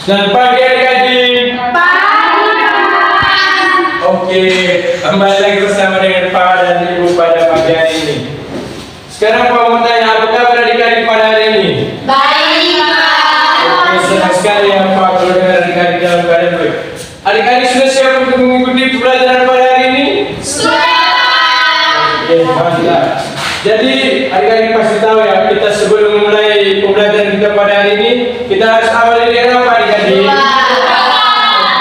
Selamat pagi adik-adik. Oke, kembali lagi bersama dengan Pak dan Ibu pada pagi hari ini. Sekarang Pak mau tanya, apa kabar adik-adik pada hari ini? Baik, Pak. Oke, senang sekali ya Pak kalau dengar adik-adik dalam keadaan baik. Adik-adik sudah siap untuk mengikuti pelajaran pada hari ini? Sudah. Oke, mantap. Jadi adik-adik pasti tahu ya, kita sebelum memulai pembelajaran kita pada hari ini, kita harus awali dengan apa adik-adik?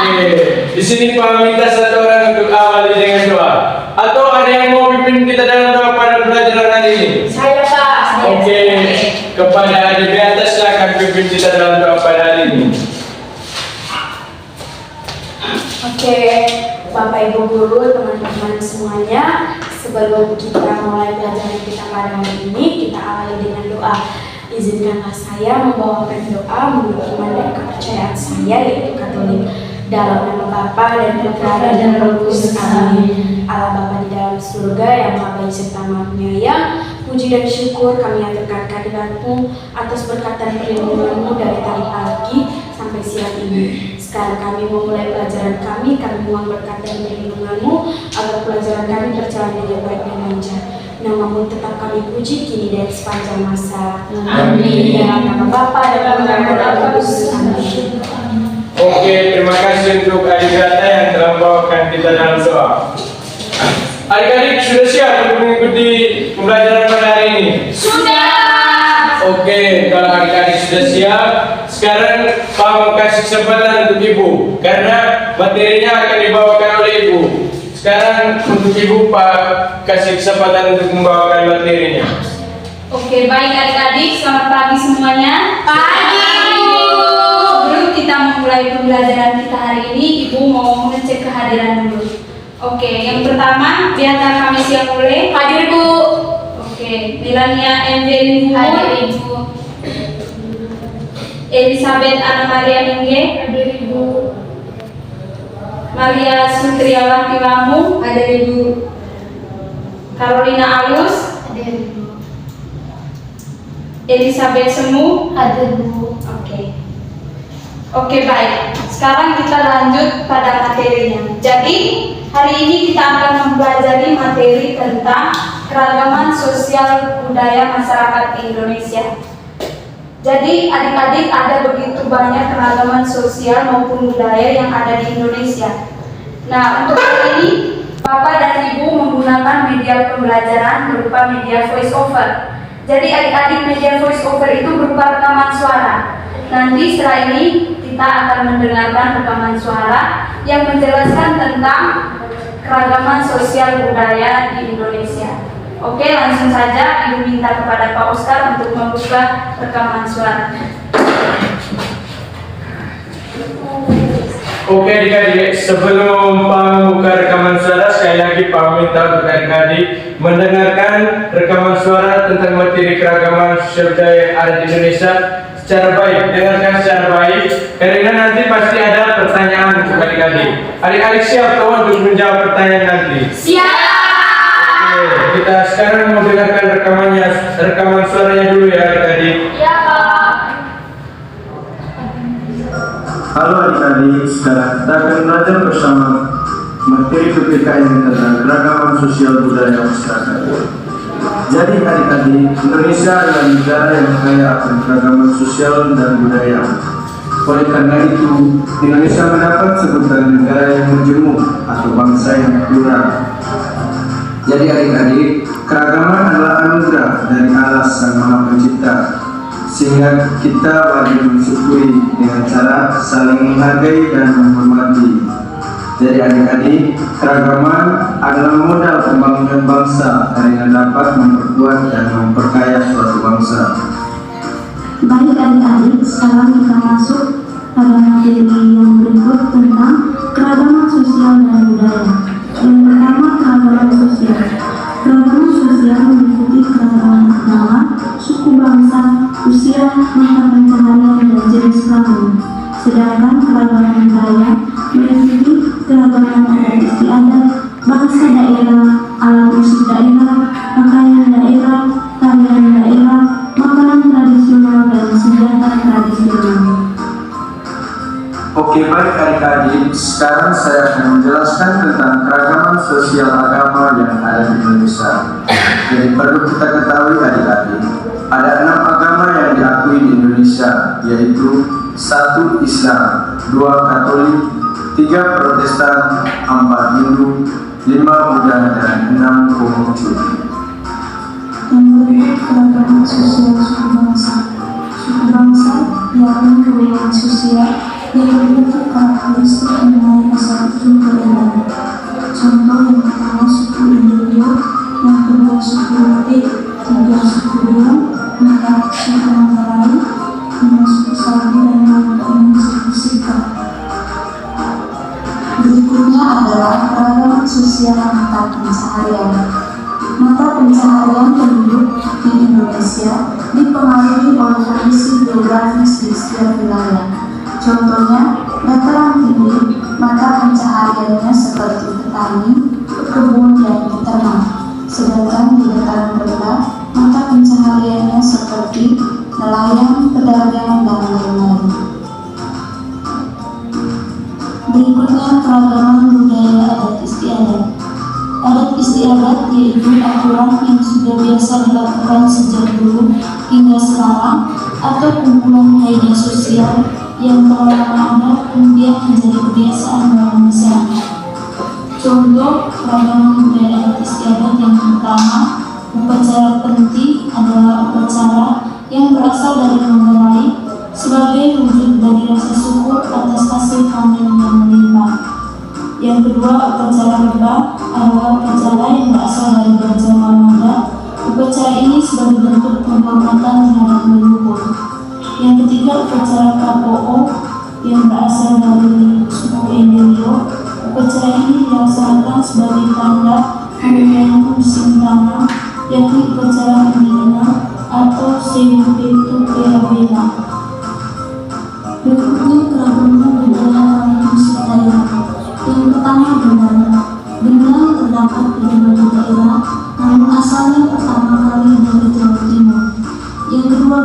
Oke, di sini Pak minta satu orang untuk awali dengan doa. Atau ada yang mau pimpin kita dalam doa pada pelajaran hari ini? Saya, Pak. Oke, kepada adik di atas silakan pimpin kita dalam doa pada hari ini. Oke, Bapak Ibu guru, teman-teman semuanya, sebelum kita mulai pelajaran kita pada hari ini, kita awali dengan doa. Izinkanlah saya membawakan doa menurut iman dan kepercayaan saya, yaitu Katolik. Dalam nama Bapa dan Putra dan Roh Kudus. Amin. Allah Bapa di dalam surga yang Maha Baik serta Maha Penyayang, puji dan syukur kami aturkan kehadirat-Mu atas berkat dan perlindungan-Mu dari tadi pagi sampai siang ini. Sekarang kami memulai pelajaran kami mohon berkat dan perlindungan-Mu agar pelajaran kami berjalan dengan baik dan lancar. Nama-Mu tetap kami puji kini dan sepanjang masa. Amin. Dalam nama Bapa dan Putra dan Roh Kudus. Amin. Oke, terima kasih untuk adik kita yang telah membawakan kita dalam doa. Adik-adik sudah siap untuk mengikuti pembelajaran pada hari ini? Sudah. Oke, kalau adik-adik sudah siap, sekarang Pak mau kasih kesempatan untuk Ibu, karena materinya akan dibawakan oleh Ibu. Sekarang untuk Ibu Pak kasih kesempatan untuk membawakan materinya. Oke, baik adik-adik, selamat pagi semuanya. Pagi. Sebelum kita memulai pembelajaran kita hari ini, Ibu mau mengecek kehadiran dulu. Oke, yang pertama, biarkan kami siap mulai. Hadir, Bu. Oke, Melania Evelyn Hadir, Humur, Ibu. Elizabeth Anna Maria Mingge, Hadir, Ibu. Maria Sutriawati Lamu, Hadir, Ibu. Carolina Alus, Hadir, Ibu. Elizabeth Semu. Hadir, Bu. Oke, baik. Sekarang kita lanjut pada materinya. Jadi, hari ini kita akan mempelajari materi tentang keragaman sosial budaya masyarakat Indonesia. Jadi, adik-adik, ada begitu banyak keragaman sosial maupun budaya yang ada di Indonesia. Nah, untuk hari ini, Bapak dan Ibu menggunakan media pembelajaran berupa media voice over. Jadi, adik-adik, media voice over itu berupa rekaman suara. Nanti setelah ini kita akan mendengarkan rekaman suara yang menjelaskan tentang keragaman sosial budaya di Indonesia. Oke, langsung saja Ibu minta kepada Pak Oscar untuk membuka rekaman suara. Oke adik-adik, sebelum Pak membuka rekaman suara, sekali lagi Pak minta untuk adik-adik mendengarkan rekaman suara tentang materi keragaman sosial budaya yang ada di Indonesia secara baik, dengarkan secara baik, karena nanti pasti ada pertanyaan untuk adik-adik. Adik-adik siap tuh untuk menjawab pertanyaan nanti? Siap. Oke, kita sekarang mau dengarkan rekaman suaranya dulu ya adik-adik. Ya, Pak. Halo adik-adik, sekarang kita akan belajar bersama materi PPKN tentang keragaman sosial budaya masyarakat. Jadi adik-adik, Indonesia adalah negara yang kaya akan keragaman sosial dan budaya. Oleh karena itu, Indonesia mendapat sebutan negara yang majemuk atau bangsa yang plural. Jadi adik-adik, keragaman adalah anugerah dari Allah Sang Maha Pencipta, sehingga kita wajib mensyukuri dengan cara saling menghargai dan menghormati. Jadi adik-adik, keragaman adalah modal pembangunan bangsa karena dapat memperkuat dan memperkaya suatu bangsa. Baik adik-adik, sekarang kita masuk pada materi yang berikut tentang keragaman sosial dan budaya. Yang pertama, keragaman sosial. Keragaman sosial meliputi keragaman agama, suku bangsa, usia, mata pencaharian, dan jenis kelamin. Sedangkan keragaman budaya meliputi keragaman adat istiadat, bahasa daerah, alat musik daerah, pakaian daerah, tarian daerah, makanan tradisional, dan senjata tradisional. Oke, baik adik-adik, sekarang saya akan menjelaskan tentang keragaman sosial agama yang ada di Indonesia. Jadi perlu kita ketahui adik-adik, ada 6 agama yang diakui di Indonesia, yaitu 1 Islam, 2 Katolik, 3 Protestan, 4 Hindu, 5 Buddha, dan 6 Konghucu. Yang kedua, keragaman sosial suku bangsa. Suku bangsa yakni kebudayaan sosial yang berbentuk karakteristik mengenai asal-usul perbedaan. Contoh yang pertama suku Indonesia, yang kedua suku Batik, 3 suku Biak, 4 suku Manggarai, 5 suku Sabi, dan yang ke-6 suku Sika. Berikutnya adalah keragaman sosial mata pencaharian. Mata pencaharian penduduk di Indonesia dipengaruhi oleh kondisi geografis di setiap wilayah. Contohnya, dataran tinggi, mata pencahariannya seperti petani, pekebun, dan peternak. Sedangkan di dataran rendah, mata pencahariannya seperti nelayan, pedagang, dan lain-lain. Berikutnya keragaman budaya adat istiadat. Adat istiadat yaitu aturan yang sudah biasa dilakukan sejak dulu hingga sekarang atau kumpulan kaidah sosial yang telah lama ada kemudian menjadi kebiasaan dalam masyarakat. Contoh keragaman budaya adat istiadat yang pertama, upacara penting adalah upacara yang berasal dari Manggarai sebagai wujud dari rasa syukur atas hasil panen yang melimpah. Yang kedua, upacara rebah adalah upacara yang berasal dari Raja Manda. Upacara ini sebagai bentuk penghormatan terhadap leluhur. Yang ketiga, upacara KPO yang berasal dari suku Endelio. Upacara ini dilaksanakan sebagai tanda memulai musim tanam, yakni upacara Mendina atau Sewupetu Perabena. Berikutnya keragaman budaya lain musik Thailand. Yang pertama gendang terdapat di berbagai daerah, namun asalnya pertama kali dari Jawa Timur. Yang kedua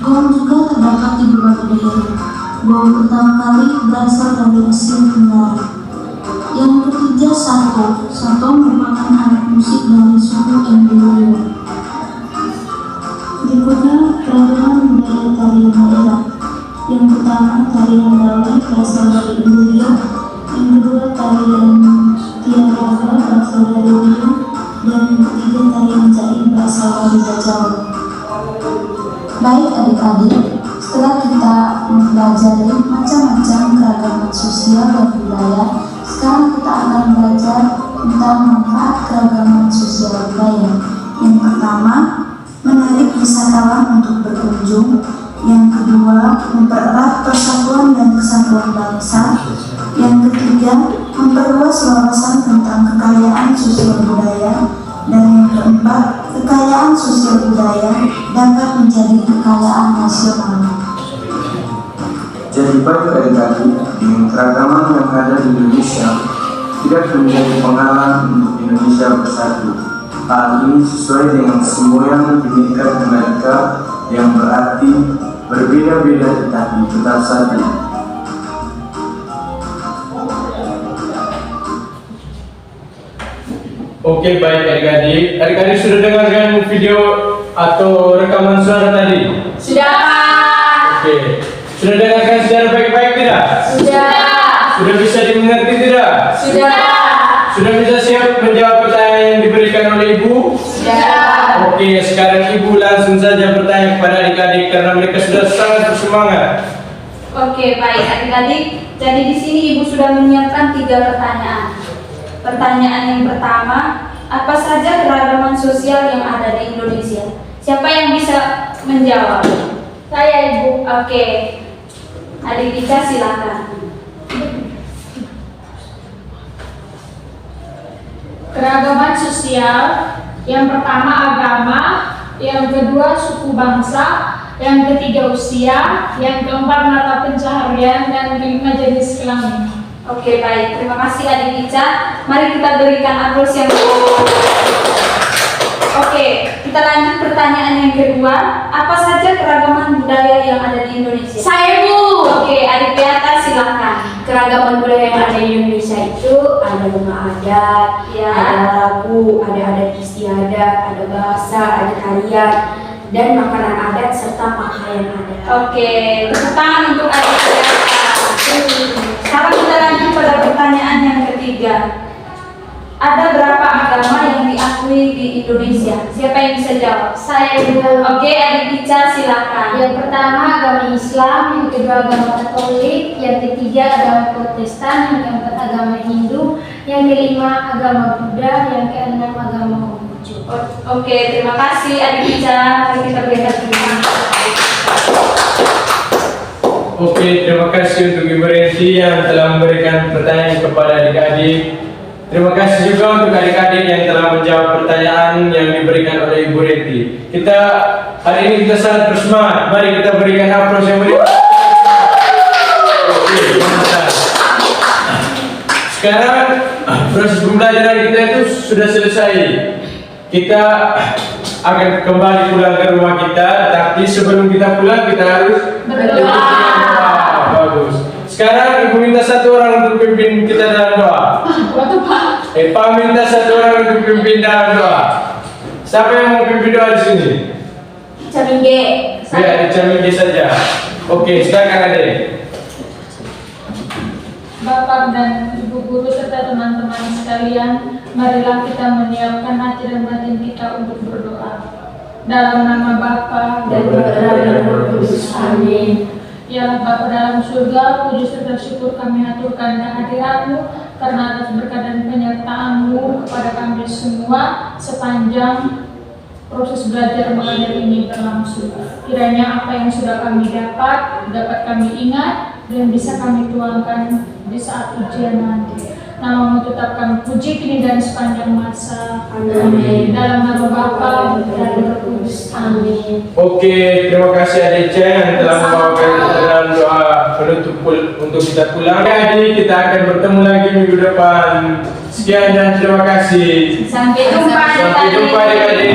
gong juga terdapat di berbagai daerah. Gong pertama kali berasal dari Asia Tenggara. Yang ketiga sato merupakan alat musik dari suku Endelio. Berikutnya keragaman budaya tarian daerah. Yang pertama tarian Dawe berasal dari Endelio. Yang kedua tarian Tiaraga berasal dari Riau, dan yang ketiga tarian Jaim berasal dari Jawa. Baik adik-adik, setelah kita mempelajari macam-macam keragaman sosial dan budaya, sekarang kita akan belajar tentang manfaat keragaman sosial budaya. Yang pertama, menarik wisatawan untuk berkunjung. Yang kedua, mempererat persatuan dan kesatuan bangsa. Yang ketiga, memperluas wawasan tentang kekayaan sosial budaya. Dan yang keempat, kekayaan sosial budaya dapat menjadi kekayaan nasional. Jadi baik adik-adik, dengan keragaman yang ada di Indonesia tidak menjadi penghalang untuk Indonesia bersatu. Hal ini sesuai dengan semboyan Bhinneka Tunggal Ika yang berarti berbeda-beda tetapi tetap satu. Oke, baik adik-adik. Adik-adik sudah dengarkan video atau rekaman suara tadi? Sudah. Oke. Sudah dengarkan secara baik-baik tidak? Sudah. Sudah bisa dimengerti tidak? Sudah. Sudah bisa siap menjawab pertanyaan yang diberikan oleh ibu? Sudah. Oke, sekarang ibu langsung saja bertanya kepada adik-adik karena mereka sudah sangat bersemangat. Oke, baik adik-adik. Jadi di sini ibu sudah menyiapkan 3 pertanyaan. Pertanyaan yang pertama, apa saja keragaman sosial yang ada di Indonesia? Siapa yang bisa menjawab? Saya, Ibu. Oke. Adik Dika silakan. Keragaman sosial, yang pertama agama, yang kedua suku bangsa, yang ketiga usia, yang keempat mata pencaharian, dan kelima jenis kelamin. Oke, baik. Terima kasih Adik Ica. Mari kita berikan aplaus yang Oke, kita lanjut pertanyaan yang kedua. Apa saja keragaman budaya yang ada di Indonesia? Saya, Bu. Oke, Adik Beata silakan. keragaman budaya yang ada di Indonesia itu ada bunga adat, Ya. ada lagu, ada adat istiadat, ada bahasa, ada tarian, dan makanan adat serta pakaian adat. Oke, tepuk tangan untuk adik kita. Sekarang kita lanjut pada pertanyaan yang ketiga. Ada berapa agama yang diakui di Indonesia? Siapa yang bisa jawab? Saya juga. Oke, adik Ica silakan. Yang pertama agama Islam, yang kedua agama Katolik, yang ketiga agama Protestan, yang keempat agama Hindu, yang kelima agama Buddha, yang keenam agama Konghucu. Oke, terima kasih adik Ica. Mari kita berikan tepuk tangan. Oke, terima kasih untuk Ibu Renti yang telah memberikan pertanyaan kepada adik-adik. Terima kasih juga untuk adik-adik yang telah menjawab pertanyaan yang diberikan oleh Ibu Renti. Hari ini kita sangat bersemangat. Mari kita berikan aplaus yang meriah. Oke, mantap. Sekarang proses pembelajaran kita itu sudah selesai. Kita akan kembali pulang ke rumah kita, tapi sebelum kita pulang kita harus Berdoa. Bagus. Sekarang Ibu minta satu orang untuk pimpin kita dalam doa. Pak minta satu orang untuk pimpin dalam doa. Siapa yang mau pimpin doa di sini? Camingge. Biar Camingge saja. Oke, silakan Adik. Bapak dan Ibu Guru serta teman-teman sekalian, marilah kita menyiapkan hati dan batin kita untuk berdoa. Dalam nama Bapa dan Putra dan Roh Kudus. Amin. Ya Bapa dalam surga, puji serta syukur kami aturkan kehadiran-Mu karena atas berkat dan penyertaan-Mu kepada kami semua sepanjang proses belajar mengajar ini berlangsung. Kiranya apa yang sudah kami dapat kami ingat dan bisa kami tuangkan di saat ujian nanti. Nama-Mu tetap kami puji kini dan sepanjang masa. Amin. Dalam nama Bapa dan Roh Kudus. Amin. Oke, terima kasih Adik Chen yang telah membawakan kita dalam doa penutup untuk kita pulang. Jadi kita akan bertemu lagi minggu depan. Sekian dan terima kasih. Sampai jumpa. Sampai jumpa adik-adik.